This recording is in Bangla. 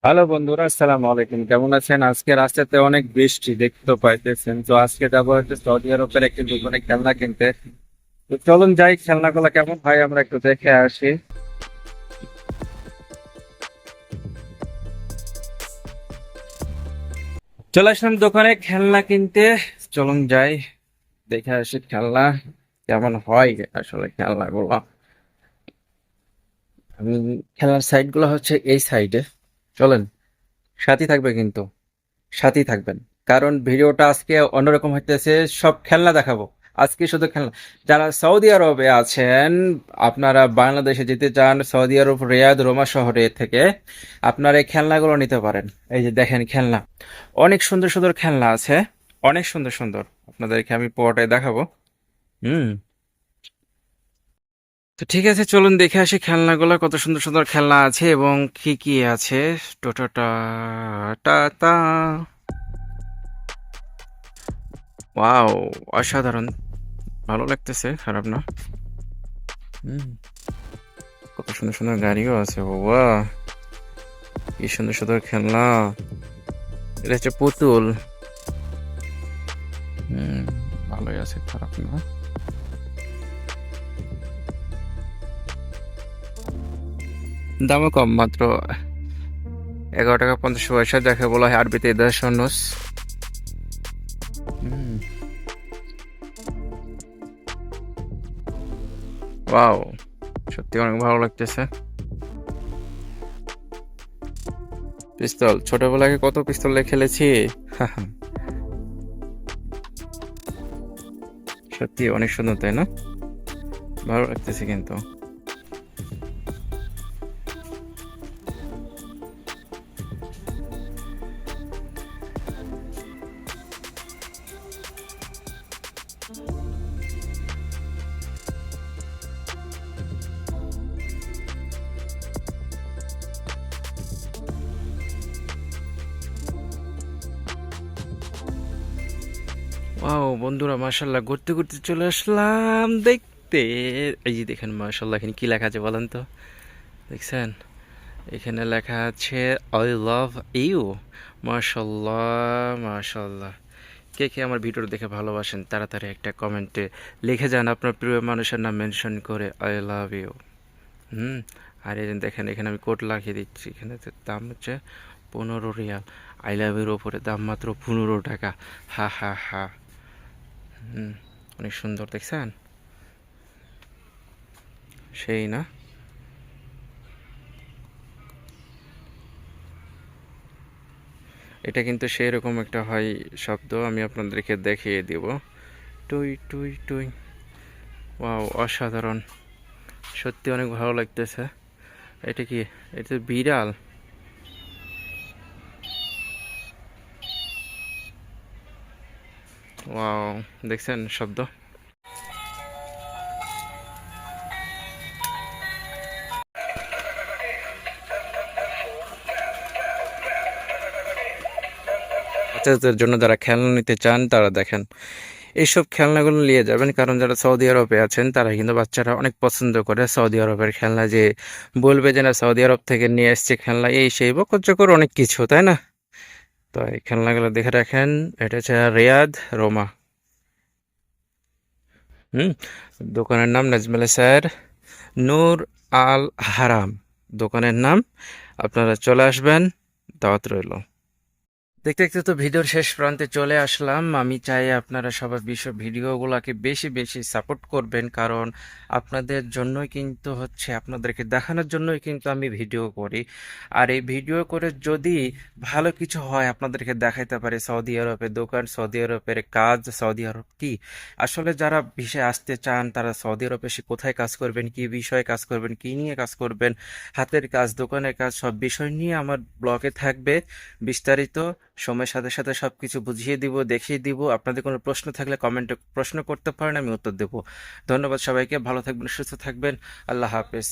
হ্যালো বন্ধুরা, আসসালামু আলাইকুম। কেমন আছেন? আজকে রাস্তাতে অনেক বৃষ্টি দেখতে তো পাইতেছেন। তো আজকে যাবো হচ্ছে সৌদি আরবের একটি দোকানে খেলনা কিনতে। তো চলুন যাই, খেলনাগুলো কেমন হয় আমরা একটু দেখে আসি। চলে আসলাম দোকানে খেলনা কিনতে। চলুন যাই, দেখে আসি খেলনা কেমন হয়। আসলে খেলনাগুলো আমি খেলনার সাইড গুলো হচ্ছে এই সাইডে। চলেন, সাথী থাকবে কিন্তু, সাথেই থাকবেন, কারণ ভিডিওটা আজকে অন্যরকম হইতেছে। সব খেলনা দেখাবো আজকে, শুধু খেলনা। যারা সৌদি আরবে আছেন, আপনারা বাংলাদেশে যেতে চান, সৌদি আরব রিয়াদ রোমা শহরে থেকে আপনারা এই খেলনাগুলো নিতে পারেন। এই যে দেখেন খেলনা, অনেক সুন্দর সুন্দর খেলনা আছে, অনেক সুন্দর সুন্দর। আপনাদেরকে আমি পুরোটাই দেখাবো। হুম। তো ঠিক আছে, চলুন দেখে আসি খেলনাগুলো, কত সুন্দর সুন্দর খেলনা আছে এবং কি কি আছে। টোটোটা টা টা। ওয়াও, অসাধারণ, ভালো লাগতেছে, খারাপ না। হুম। কত সুন্দর সুন্দর গাড়িও আছে বাবা, কি সুন্দর সুন্দর খেলনা। এটা হচ্ছে পুতুল। হুম, ভালোই আছে, খারাপ না। দামও কম, মাত্র 11 টাকা 50 পয়সা, যাকে বলা হয় আরবিতে দাশনুস। হুম। ওয়াও, সত্যি অনেক ভালো লাগতেছে। পিস্তল, ছোটবেলায় কত পিস্তল দিয়ে খেলেছি। সত্যি অনেক সুন্দর, তাই না? ভালো লাগতেছে কিন্তু। ওয়াও বন্ধুরা, মাশাল্লাহ, ঘুরতে ঘুরতে চলে আসলাম দেখতে। এই যে দেখেন, মাশাল্লাহ, এখানে কি লেখা আছে বলেন তো? দেখছেন? এখানে লেখা আছে আই লাভ ইউ। মাশাল্লাহ, মাশাল্লাহ। কে কে আমার ভিডিও দেখে ভালোবাসেন তাড়াতাড়ি একটা কমেন্টে লিখে যান আপনার প্রিয় মানুষের নাম মেনশন করে, আই লাভ ইউ। হুম। আর এই যে দেখেন, এখানে আমি কোড লাগিয়ে দিচ্ছি। এখানে দাম হচ্ছে 15 রিয়াল। আই লাভ ইউর ওপরে দাম মাত্র 15 টাকা। হা হা হা। হুম। অনেক সুন্দর, দেখছেন? সেই না? এটা কিন্তু সেই রকম একটা হয় শব্দ, আমি আপনাদেরকে দেখিয়ে দিব। টুই টুই টুই। ওয়াও, অসাধারণ, সত্যি অনেক ভালো লাগতেছে। এটা কি? এটা তো বিড়াল। ওয়াও, দেখছেন শব্দ? বাচ্চাদের জন্য যারা খেলনা নিতে চান তারা দেখেন এইসব খেলনাগুলো নিয়ে যাবেন, কারণ যারা সৌদি আরবে আছেন তারা কিন্তু, বাচ্চারা অনেক পছন্দ করে সৌদি আরবের খেলনা। যে বলবে যে না, সৌদি আরব থেকে নিয়ে এসছে খেলনা, এই সেই বকচকর অনেক কিছু, তাই না? তো এই খেলনাগুলো দেখে রাখেন। এটা হচ্ছে রিয়াদ রোমা। হুম। দোকানের নাম নাজমেল স্যার নূর আল হারাম, দোকানের নাম। আপনারা চলে আসবেন, দাওয়াত রইল। দেখতে দেখতে তো ভিডিওর শেষ প্রান্তে চলে আসলাম। আমি চাই আপনারা সবাই ভিডিওগুলোকে বেশি বেশি সাপোর্ট করবেন, কারণ আপনাদের জন্যই কিন্তু হচ্ছে, আপনাদেরকে দেখানোর জন্যই কিন্তু আমি ভিডিও করি। আর এই ভিডিও করে যদি ভালো কিছু হয়, আপনাদেরকে দেখাইতে পারি সৌদি আরবের দোকান, সৌদি আরবের কাজ, সৌদি আরব কি। আসলে যারা ভিসায় আসতে চান তারা সৌদি আরবে এসে কোথায় কাজ করবেন, কি বিষয়ে কাজ করবেন, কি নিয়ে কাজ করবেন, হাতের কাজ, দোকানের কাজ, সব বিষয় নিয়ে আমার ব্লগে থাকবে বিস্তারিত। সময়ের সাথে সাথে সবকিছু বুঝিয়ে দিব, দেখিয়ে দিব। আপনাদের কোনো প্রশ্ন থাকলে কমেন্টে প্রশ্ন করতে পারেন, আমি উত্তর দেব। ধন্যবাদ সবাইকে, ভালো থাকবেন, সুস্থ থাকবেন। আল্লাহ হাফেজ।